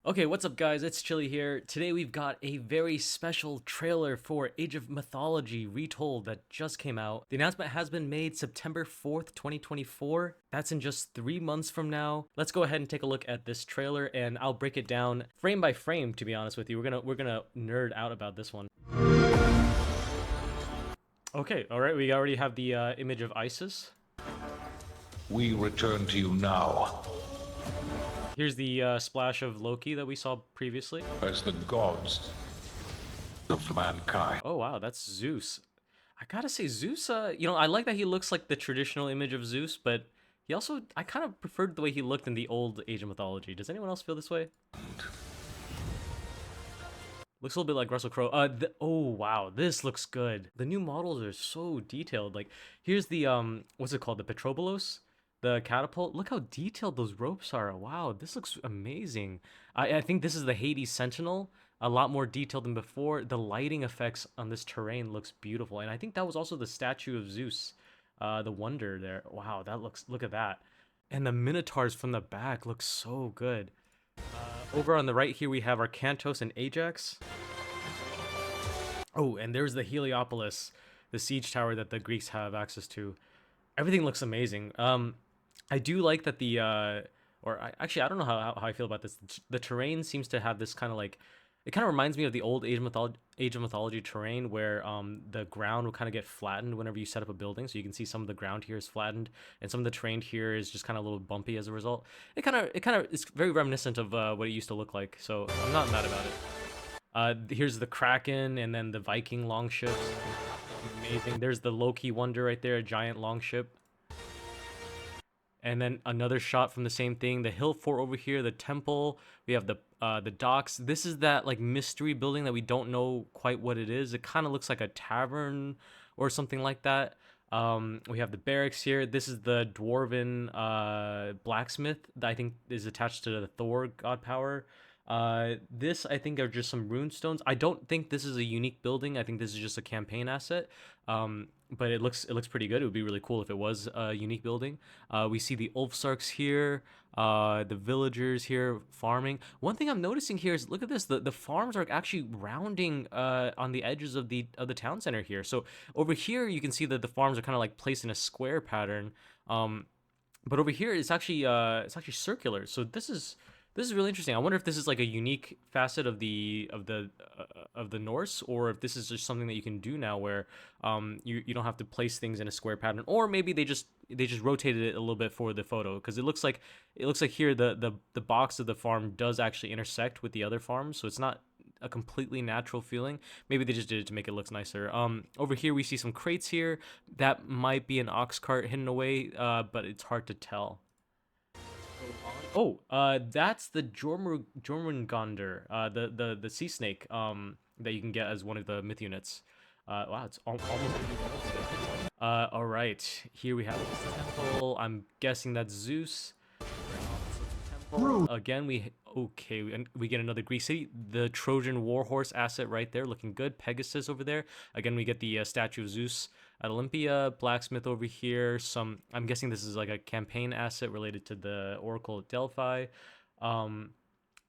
Okay, what's up guys, it's Chili here. Today we've got a very special trailer for Age of Mythology Retold that just came out. The announcement has been made September 4th, 2024. That's in just 3 months from now. Let's go ahead and take a look at this trailer and I'll break it down frame by frame, to be honest with you. We're gonna nerd out about this one. Okay, alright, we already have the image of Isis. We return to you now, Here's the splash of Loki that we saw previously. as the gods of mankind. Oh wow, that's Zeus. I gotta say, Zeus, I like that he looks like the traditional image of Zeus, but he also, I kind of preferred the way he looked in the old Age of Mythology. Does anyone else feel this way? Looks a little bit like Russell Crowe. Oh wow, this looks good. The new models are so detailed. Like, here's the, what's it called? The Petrobolos? The catapult. Look how detailed those ropes are. Wow, this looks amazing. I think this is the Hades Sentinel. A lot more detailed than before. The lighting effects on this terrain looks beautiful. And I think that was also the statue of Zeus. The Wonder there. Wow, look at that. And the Minotaurs from the back look so good. Over on the right here, we have our Cantos and Ajax. Oh, and there's the Heliopolis, the siege tower that the Greeks have access to. Everything looks amazing. I do like that actually, I don't know how I feel about this. The terrain seems to have this kind of like, it kind of reminds me of the old Age of Mythology terrain where the ground will kind of get flattened whenever you set up a building. So you can see some of the ground here is flattened, and some of the terrain here is just kind of a little bumpy as a result. It kind of is very reminiscent of what it used to look like. So I'm not mad about it. Here's the Kraken, and then the Viking longships. Amazing. There's the Loki Wonder right there, a giant longship. And then another shot from the same thing. The hill fort over here, the temple. We have the docks. This is that like mystery building that we don't know quite what it is. It kind of looks like a tavern or something like that. We have the barracks here. This is the dwarven blacksmith that I think is attached to the Thor god power. This I think are just some rune stones. I don't think this is a unique building. I think this is just a campaign asset. But it looks pretty good. It would be really cool if it was a unique building. We see the Ulfsarks here, the villagers here farming. One thing I'm noticing here is, look at this. The farms are actually rounding on the edges of the town center here. So over here you can see that the farms are kind of like placed in a square pattern. But over here it's actually circular. So this is really interesting. I wonder if this is like a unique facet of the Norse, or if this is just something that you can do now, where you don't have to place things in a square pattern, or maybe they just rotated it a little bit for the photo, because it looks like here the box of the farm does actually intersect with the other farms, so it's not a completely natural feeling. Maybe they just did it to make it look nicer. Over here we see some crates here. That might be an ox cart hidden away, but it's hard to tell. Oh, that's the Jormungandr, the sea snake, that you can get as one of the myth units. Wow, it's almost. All right, here we have the temple. I'm guessing that's Zeus. Again, we get another Greek city. The Trojan warhorse asset right there, looking good. Pegasus over there. Again, we get the statue of Zeus at Olympia. Blacksmith over here. I'm guessing this is like a campaign asset related to the Oracle at Delphi.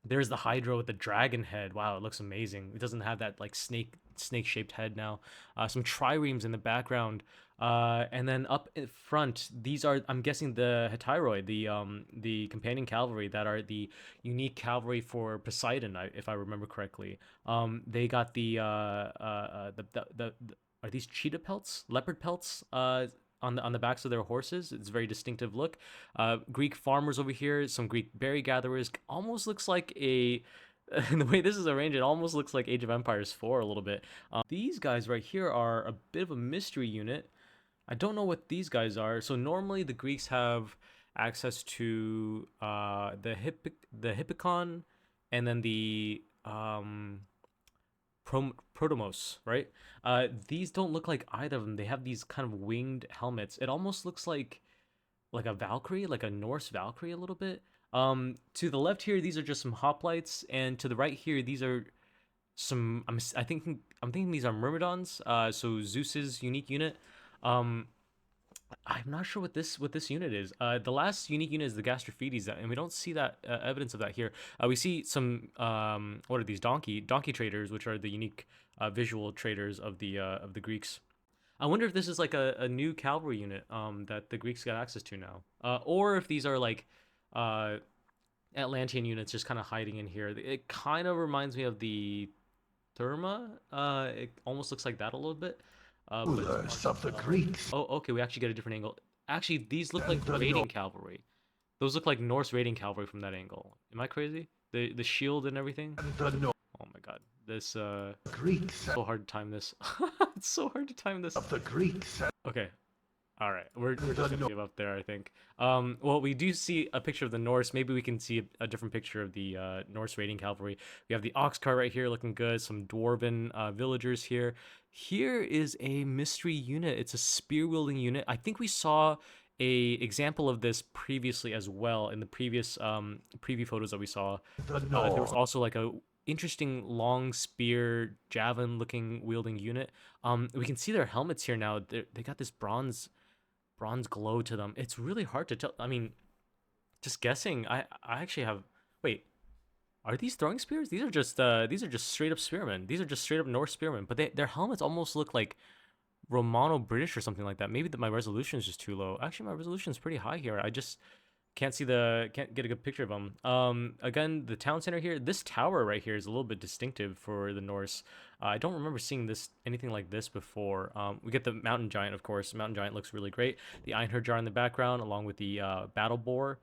There's the Hydra with the dragon head. Wow, it looks amazing. It doesn't have that like snake-shaped head now. Some triremes in the background. And then up in front, these are, I'm guessing, the Hetyroi, the companion cavalry that are the unique cavalry for Poseidon, if I remember correctly. They got are these cheetah pelts, leopard pelts, on the backs of their horses. It's a very distinctive look. Greek farmers over here, some Greek berry gatherers. Almost looks like a the way this is arranged, it almost looks like Age of Empires 4 a little bit. These guys right here are a bit of a mystery unit. I don't know what these guys are. So normally the Greeks have access to the Hippikon, and then the Protomos, right? These don't look like either of them. They have these kind of winged helmets. It almost looks like a Valkyrie, like a Norse Valkyrie a little bit. To the left here, these are just some hoplites, and to the right here, these are some. I'm thinking these are Myrmidons. So Zeus's unique unit. I'm not sure what this unit is. The last unique unit is the Gastrophetes, and we don't see that evidence of that here. We see some what are these donkey traders, which are the unique visual traders of the Greeks. I wonder if this is like a new cavalry unit that the Greeks got access to now, or if these are like uh, Atlantean units just kind of hiding in here. It kind of reminds me of the Therma. It almost looks like that a little bit, but it's Rulers hard to of the tell. Greeks Oh, okay, we actually get a different angle. Actually, these look like and the raiding cavalry. Those look like Norse raiding cavalry from that angle. Am I crazy? The shield and everything. North Oh my god, this Greeks so hard to time this. It's so hard to time this. of the Greeks Okay, all right, we're and just the gonna North. give up there, I think. Well, we do see a picture of the Norse. Maybe we can see a different picture of the Norse raiding cavalry. We have the ox cart right here, looking good. Some dwarven villagers here. Here is a mystery unit. It's a spear wielding unit. I think we saw a example of this previously as well in the previous preview photos that we saw. The There was North. also like a interesting long spear javelin looking wielding unit. We can see their helmets here now. They got this bronze glow to them. It's really hard to tell. I mean, just guessing. I actually have. Wait, are these throwing spears? These are just straight up spearmen. These are just straight up Norse spearmen. But their helmets almost look like Romano British or something like that. Maybe my resolution is just too low. Actually, my resolution is pretty high here. I just can't get a good picture of them. Again, the town center here. This tower right here is a little bit distinctive for the Norse. I don't remember seeing this anything like this before. We get the mountain giant, of course. Mountain giant looks really great. The Einherjar jar in the background, along with the battle boar.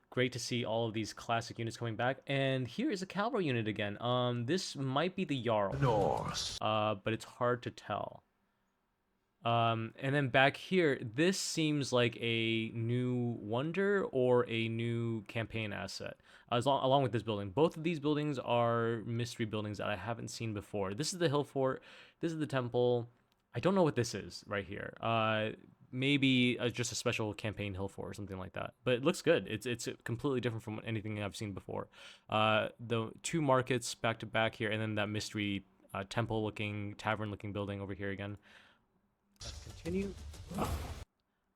Great to see all of these classic units coming back. And here is a cavalry unit again. This might be the Jarl, Norse. but it's hard to tell. And then back here, this seems like a new wonder or a new campaign asset. Along with this building, both of these buildings are mystery buildings that I haven't seen before. This is the hill fort. This is the temple. I don't know what this is right here. Maybe just a special campaign hill fort or something like that. But it looks good. It's completely different from anything I've seen before. The two markets back to back here, and then that mystery temple looking, tavern looking building over here again. Let's continue.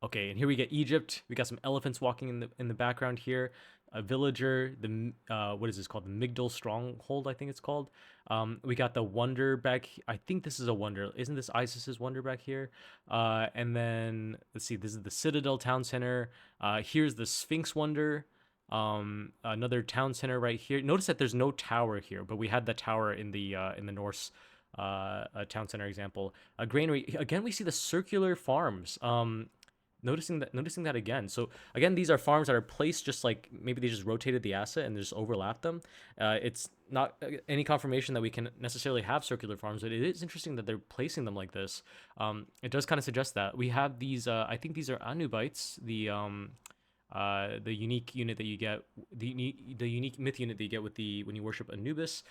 Okay, and here we get Egypt. We got some elephants walking in the background here. A villager. The what is this called? The Migdal Stronghold, I think it's called. We got the wonder back. I think this is a wonder. Isn't this Isis's wonder back here? And then let's see. This is the Citadel Town Center. Here's the Sphinx wonder. Another town center right here. Notice that there's no tower here, but we had the tower in the Norse a town center example. A granary again. We see the circular farms. Noticing that again. So again, these are farms that are placed just like maybe they just rotated the asset and just overlapped them. It's not any confirmation that we can necessarily have circular farms, but it is interesting that they're placing them like this. It does kind of suggest that we have these. I think these are Anubites. The unique unit that you get, the unique myth unit that you get with the when you worship Anubis.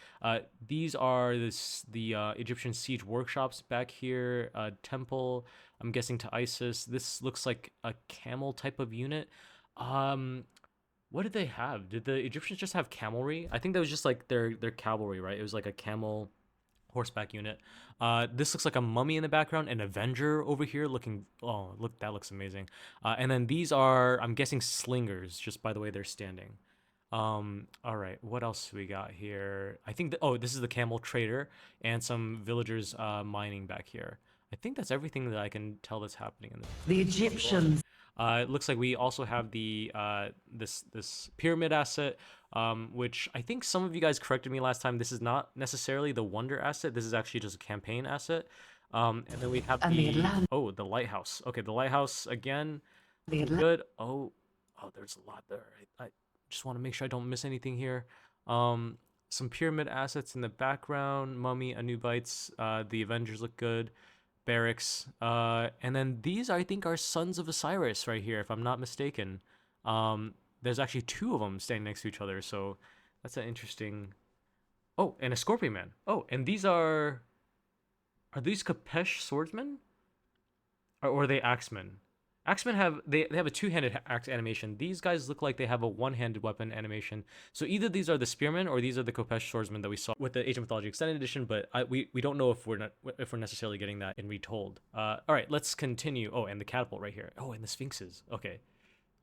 These are the Egyptian siege workshops back here. Temple. I'm guessing to Isis. This looks like a camel type of unit. What did they have? Did the Egyptians just have camelry? I think that was just like their cavalry, right? It was like a camel horseback unit. This looks like a mummy in the background, an Avenger over here looking. Oh, look, that looks amazing. And then these are, I'm guessing, slingers, just by the way they're standing. All right, what else we got here? I think. Oh, this is the camel trader and some villagers mining back here. I think that's everything that I can tell that's happening in this. The Egyptians. It looks like we also have the this pyramid asset, which I think some of you guys corrected me last time. This is not necessarily the wonder asset. This is actually just a campaign asset. And then we have And the the lighthouse. Okay, the lighthouse again. The Good. Oh, there's a lot there. I just want to make sure I don't miss anything here. Some pyramid assets in the background. Mummy, Anubites. The Avengers look good. Barracks. And then these I think are sons of Osiris right here, if I'm not mistaken. There's actually two of them standing next to each other, so that's an interesting. Oh, and a Scorpion Man. Oh, and these are these Kapesh swordsmen? Or are they axemen? Axemen have they have a two-handed axe animation. These guys look like they have a one-handed weapon animation. So either these are the spearmen or these are the Kopesh swordsmen that we saw with the Age of Mythology Extended Edition. But we don't know if we're necessarily getting that in Retold. All right, let's continue. Oh, and the catapult right here. Oh, and the sphinxes. Okay,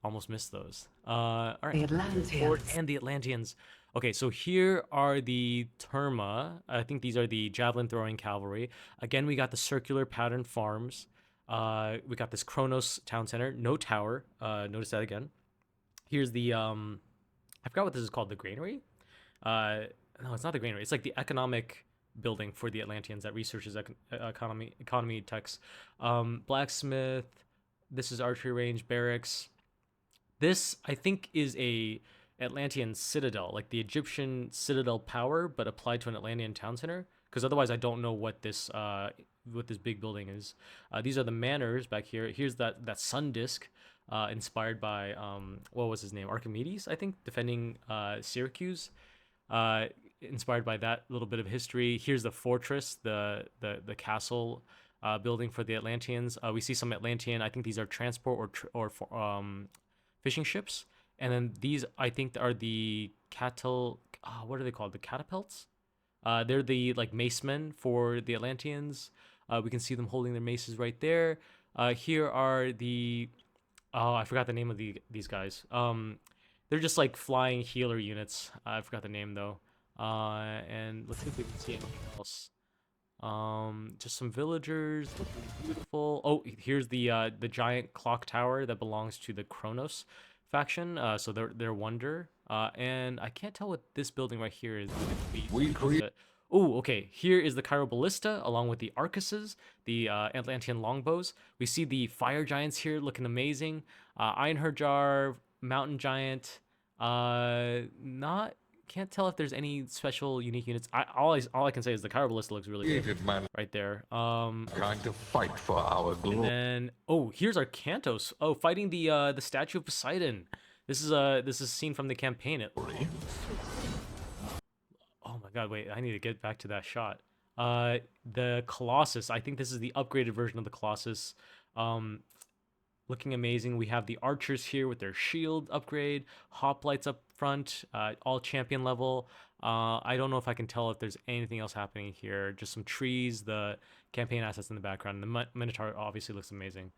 almost missed those. All right, The Atlanteans. and the Atlanteans. Okay, so here are the Terma. I think these are the javelin throwing cavalry. Again, we got the circular pattern farms. We got this Kronos town center, no tower. Notice that again. Here's the I forgot what this is called, the granary. No, it's not the granary. It's like the economic building for the Atlanteans that researches economy techs. Blacksmith. This is archery range, barracks. This I think is a Atlantean citadel, like the Egyptian citadel power, but applied to an Atlantean town center. Because otherwise, I don't know what this big building is. These are the manors back here. Here's that sun disk, inspired by what was his name, Archimedes, I think, defending Syracuse. Inspired by that little bit of history. Here's the fortress, the castle building for the Atlanteans. We see some Atlantean. I think these are transport or fishing ships. And then these, I think, are the cattle. What are they called? The catapults. They're the like macemen for the Atlanteans. We can see them holding their maces right there. Here are the. Oh, I forgot the name of these guys. They're just like flying healer units. I forgot the name though. And let's see if we can see anything else. Just some villagers, looking beautiful. Oh, here's the giant clock tower that belongs to the Kronos faction. So they're Wonder. And I can't tell what this building right here is. We create. Oh, okay. Here is the Cairo Ballista along with the Arcuses, the Atlantean longbows. We see the fire giants here looking amazing. Einherjar, Mountain Giant. Not can't tell if there's any special unique units. All I can say is the Cairo Ballista looks really good Created man right there. kind to fight for our And glory. then here's our Cantos. Oh, fighting the statue of Poseidon. This is a scene from the campaign. Oh my god, wait, I need to get back to that shot. The Colossus. I think this is the upgraded version of the Colossus. Looking amazing. We have the archers here with their shield upgrade, hoplites up front, all champion level. I don't know if I can tell if there's anything else happening here. Just some trees, the campaign assets in the background. The Minotaur obviously looks amazing.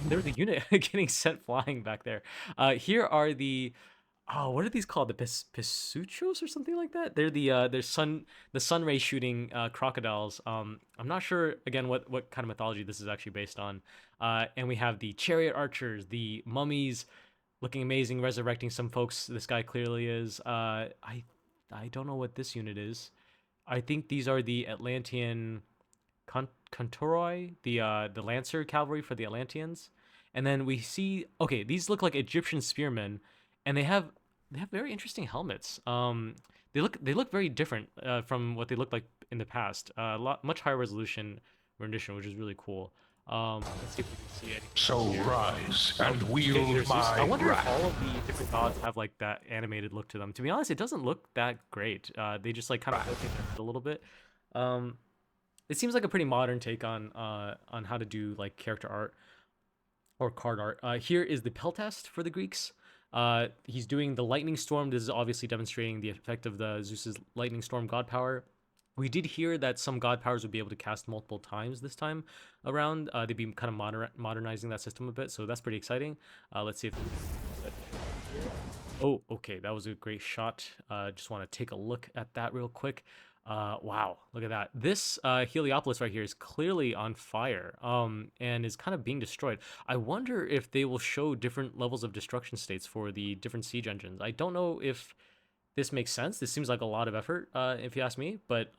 And there's a unit getting sent flying back there. Here are the what are these called? The Pisuchos or something like that? They're the sun ray shooting crocodiles. I'm not sure again what kind of mythology this is actually based on. And we have the chariot archers, the mummies, looking amazing, resurrecting some folks. This guy clearly is. I don't know what this unit is. I think these are the Atlantean Contoroi, the Lancer cavalry for the Atlanteans. And then we see these look like Egyptian spearmen, and they have very interesting helmets. They look very different from what they looked like in the past. Much higher resolution rendition, which is really cool. Let's see if we can see anything. So else here. rise and Okay, wield here's Zeus. I my wonder if wrath. all of the different gods have like that animated look to them. To be honest, it doesn't look that great. They just like kind of rotate their head a little bit. It seems like a pretty modern take on how to do like character art or card art. Here is the Peltast for the Greeks. He's doing the lightning storm. This is obviously demonstrating the effect of the Zeus's lightning storm god power. We did hear that some god powers would be able to cast multiple times this time around. They'd be kind of modernizing that system a bit, so that's pretty exciting. Let's see if. Oh, okay, that was a great shot. Just want to take a look at that real quick. Wow, look at that. This Heliopolis right here is clearly on fire, and is kind of being destroyed. I wonder if they will show different levels of destruction states for the different siege engines. I don't know if this makes sense. This seems like a lot of effort, if you ask me, but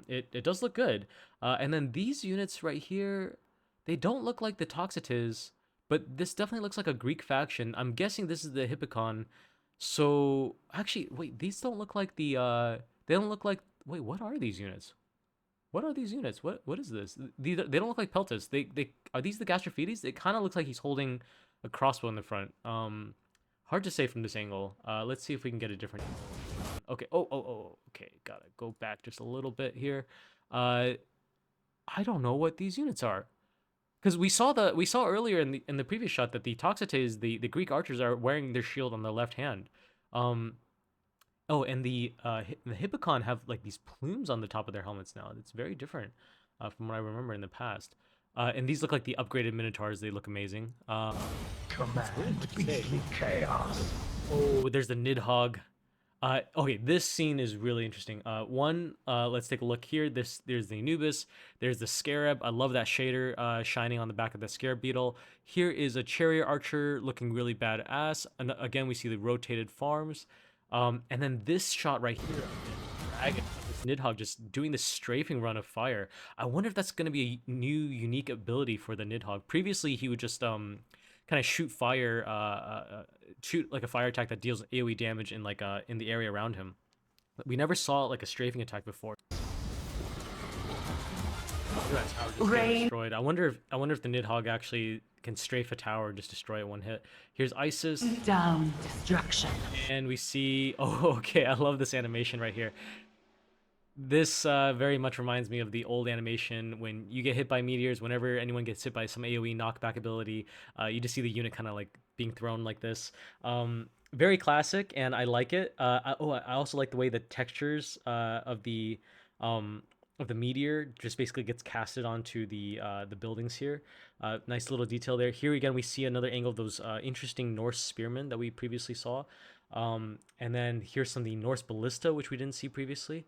it does look good. And then these units right here, they don't look like the Toxotes, but this definitely looks like a Greek faction. I'm guessing this is the Hippicon. So actually, wait, these don't look like the. They don't look like. Wait, what are these units? What are these units? What is this? They don't look like Peltas. They are these the Gastrophetes? It kind of looks like he's holding a crossbow in the front. Hard to say from this angle. Let's see if we can get a different angle. Okay. Oh. Okay. Gotta go back just a little bit here. I don't know what these units are, Because we saw earlier in the previous shot that the Toxotes, the Greek archers, are wearing their shield on the left hand. Um, oh, and the Hippocon have like these plumes on the top of their helmets now. It's very different from what I remember in the past. And these look like the upgraded Minotaurs. They look amazing. Command beastly chaos. Oh, there's the Nidhogg. Okay, this scene is really interesting. Let's take a look here. There's the Anubis. There's the Scarab. I love that shader shining on the back of the Scarab beetle. Here is a Chariot Archer looking really badass. And again, we see the rotated farms. And then this shot right here, dragon, this Nidhogg just doing this strafing run of fire. I wonder if that's going to be a new unique ability for the Nidhogg. Previously, he would just kind of shoot fire, shoot like a fire attack that deals AoE damage in like in the area around him. We never saw like a strafing attack before. That tower just getting destroyed. I wonder if the Nidhogg actually can strafe a tower and just destroy it one hit. Here's Isis. Down destruction. And we see, oh, okay, I love this animation right here. This very much reminds me of the old animation when you get hit by meteors. Whenever anyone gets hit by some AoE knockback ability, you just see the unit kind of like being thrown like this. Very classic, and I like it. I also like the way the textures of the meteor just basically gets casted onto the buildings here. Nice little detail there. Here again, we see another angle of those interesting Norse spearmen that we previously saw. And then here's some of the Norse ballista, which we didn't see previously.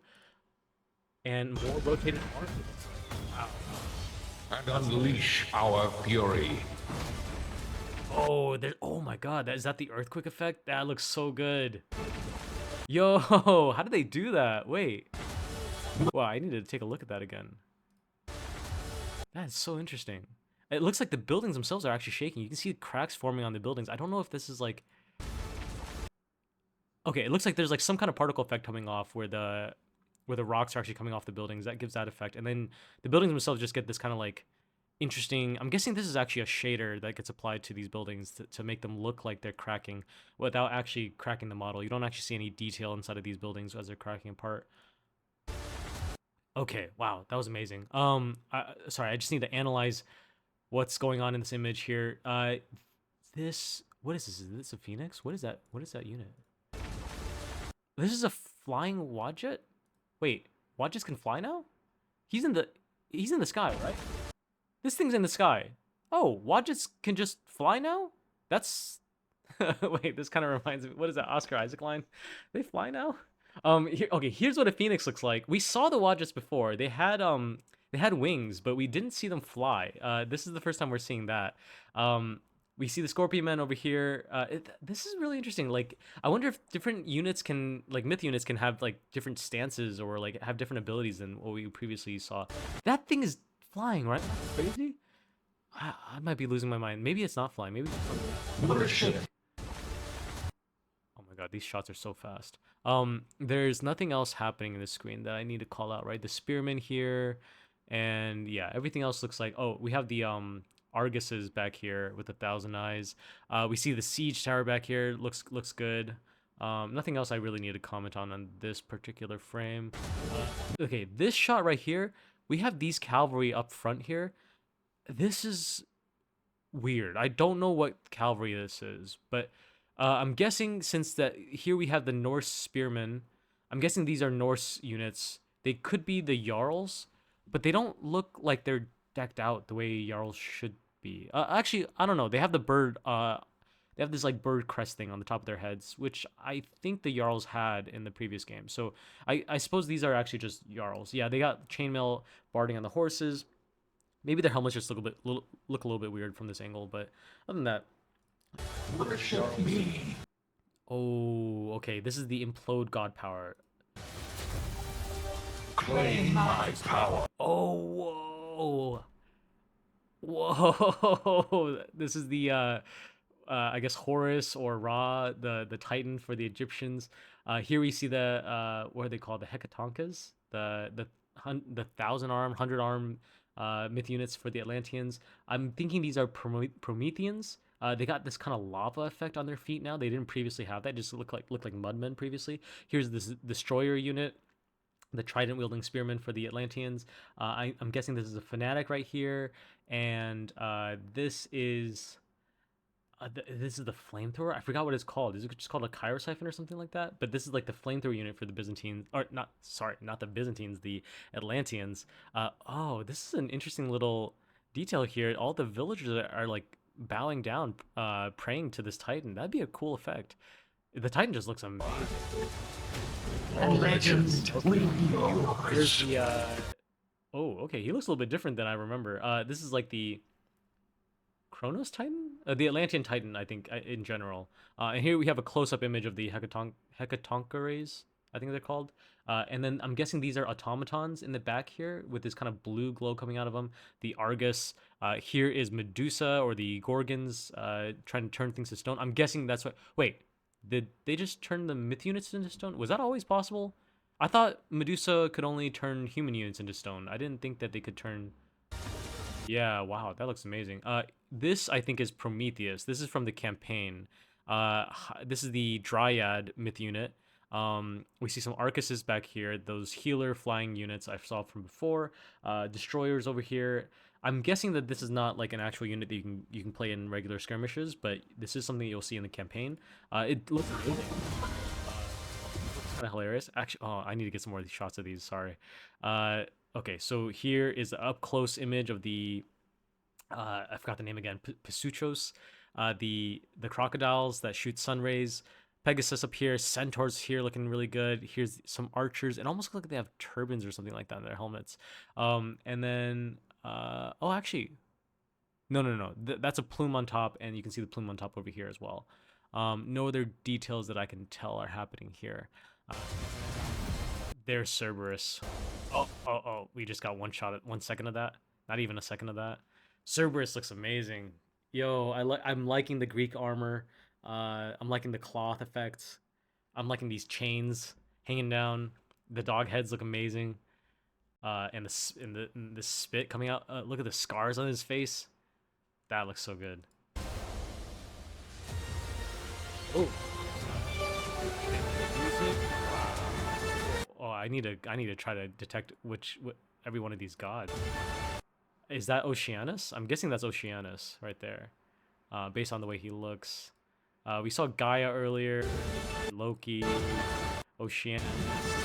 And more rotated arms. Wow. And unleash our fury. Oh my god, is that the earthquake effect? That looks so good. Yo, how did they do that? Wait. Wow, I need to take a look at that again. That is so interesting. It looks like the buildings themselves are actually shaking. You can see cracks forming on the buildings. I don't know if this is like... Okay, it looks like there's like some kind of particle effect coming off where the rocks are actually coming off the buildings. That gives that effect. And then the buildings themselves just get this kind of like interesting... I'm guessing this is actually a shader that gets applied to these buildings to make them look like they're cracking without actually cracking the model. You don't actually see any detail inside of these buildings as they're cracking apart. Okay, wow, that was amazing. Sorry, I just need to analyze what's going on in this image here. What is this? Is this a phoenix? What is that? What is that unit? This is a flying Wadjet? Wait, Wadjets can fly now? He's in the sky, right? This thing's in the sky. Oh, Wadjets can just fly now? That's... Wait, this kind of reminds me... What is that, Oscar Isaac line? They fly now? Okay, here's what a phoenix looks like. We saw the Wadjets before. They had wings, but we didn't see them fly. This is the first time we're seeing that. We see the Scorpion Man over here. This is really interesting. Like, I wonder if different units can, like, myth units can have, like, different stances or, like, have different abilities than what we previously saw. That thing is flying, right? Crazy? I might be losing my mind. Maybe it's not flying. Maybe it's something. Oh my god, these shots are so fast. There's nothing else happening in this screen that I need to call out, right? The Spearman here, and yeah, everything else looks like... Oh, we have the Arguses back here with 1,000 eyes. We see the Siege Tower back here. Looks good. Nothing else I really need to comment on this particular frame. Okay, this shot right here, we have these cavalry up front here. This is weird. I don't know what cavalry this is, but I'm guessing since that here we have the Norse spearmen, I'm guessing these are Norse units. They could be the Jarls, but they don't look like they're decked out the way Jarls should be. Actually, I don't know. They have the bird. They have this like bird crest thing on the top of their heads, which I think the Jarls had in the previous game. So I suppose these are actually just Jarls. Yeah, they got chainmail barding on the horses. Maybe their helmets just look a little bit weird from this angle, but other than that. Worship me. Oh, okay. This is the implode god power. Claim my power. Oh, whoa. This is the I guess Horus or Ra, the Titan for the Egyptians. Here we see the what are they called? The Hecatonchas, the 1,000-arm, 100-arm myth units for the Atlanteans. I'm thinking these are Prometheans. They got this kind of lava effect on their feet now. They didn't previously have that. It just looked like mudmen previously. Here's this destroyer unit. the trident wielding spearman for the Atlanteans. I'm guessing this is a fanatic right here, and this is the flamethrower. I forgot what it's called. Is it just called a Kyrosiphon or something like that? But this is like the flamethrower unit for the Byzantines, or not? Sorry, not the Byzantines, the Atlanteans. Oh, this is an interesting little detail here. All the villagers are like bowing down, praying to this Titan. That'd be a cool effect. The Titan just looks amazing. Legends will be Here's yours. the oh, okay. He looks a little bit different than I remember. This is like the Kronos Titan, the Atlantean Titan, I think, in general. And here we have a close-up image of the Hecatoncheires, I think they're called. And then I'm guessing these are automatons in the back here with this kind of blue glow coming out of them. The Argus. Here is Medusa or the Gorgons trying to turn things to stone. I'm guessing that's what. Wait, did they just turn the myth units into stone? Was that always possible? I thought Medusa could only turn human units into stone. I didn't think that they could turn. Yeah, wow, that looks amazing. This I think is Prometheus. This is from the campaign. This is the Dryad myth unit. We see some Arcuses back here. Those healer flying units I saw from before. Destroyers over here. I'm guessing that this is not like an actual unit that you can play in regular skirmishes, but this is something you'll see in the campaign. It looks amazing. Kind of hilarious. Actually, oh, I need to get some more of these shots of these. Sorry. Okay, so here is the up close image of the I forgot the name again. Pasuchos, the crocodiles that shoot sun rays. Pegasus up here, centaurs here looking really good. Here's some archers. It almost looks like they have turbans or something like that in their helmets. And then oh, actually, no. That's a plume on top, and you can see the plume on top over here as well. No other details that I can tell are happening here. There's Cerberus. Oh, we just got one shot at 1 second of that. Not even a second of that. Cerberus looks amazing. Yo, I'm liking the Greek armor. I'm liking the cloth effects. I'm liking these chains hanging down. The dog heads look amazing. And the spit coming out. Look at the scars on his face. That looks so good. Oh. Oh, I need to try to detect which every one of these gods. Is that Oceanus? I'm guessing that's Oceanus right there, based on the way he looks. We saw Gaia earlier, Loki, Oceanus.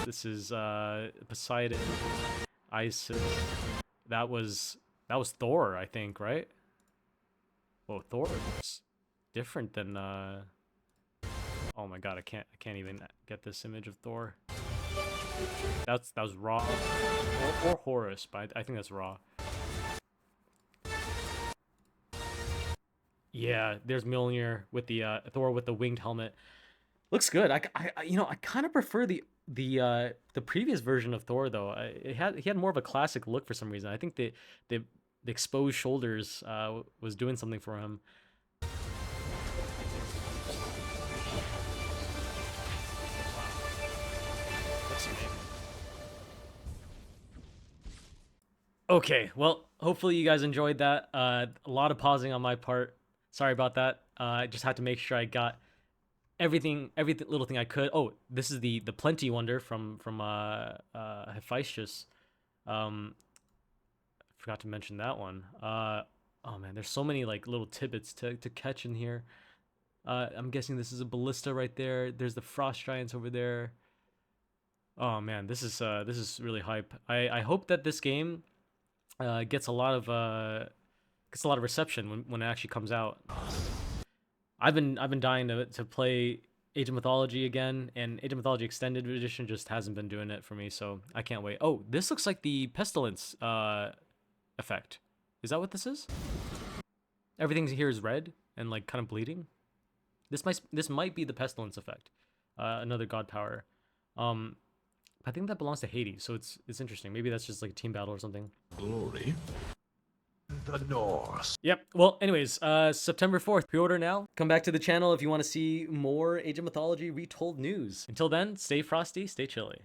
This is Poseidon, Isis. That was Thor, I think, right? Oh, Thor looks different than. Oh my God, I can't even get this image of Thor. That was Ra or Horus, but I think that's Ra. Yeah, there's Mjolnir with the Thor with the winged helmet. Looks good. I kind of prefer the previous version of Thor though. He had more of a classic look for some reason. I think the exposed shoulders was doing something for him. Okay, well, hopefully you guys enjoyed that. A lot of pausing on my part. Sorry about that. I just had to make sure I got every little thing I could. Oh, this is the Plenty Wonder from Hephaestus. Forgot to mention that one. Oh man, there's so many like little tidbits to catch in here. I'm guessing this is a ballista right there. There's the frost giants over there. Oh man, this is really hype. I hope that this game gets a lot of reception when it actually comes out. I've been dying to play Age of Mythology again, and Age of Mythology Extended Edition just hasn't been doing it for me, so I can't wait. Oh, this looks like the Pestilence effect. Is that what this is? Everything here is red and like kind of bleeding. This might be the Pestilence effect. Another god power. I think that belongs to Hades, so it's interesting. Maybe that's just like a team battle or something. Glory. The Norse. Yep. Well, anyways, September 4th, pre-order now. Come back to the channel if you want to see more Age of Mythology Retold news. Until then, stay frosty, stay chilly.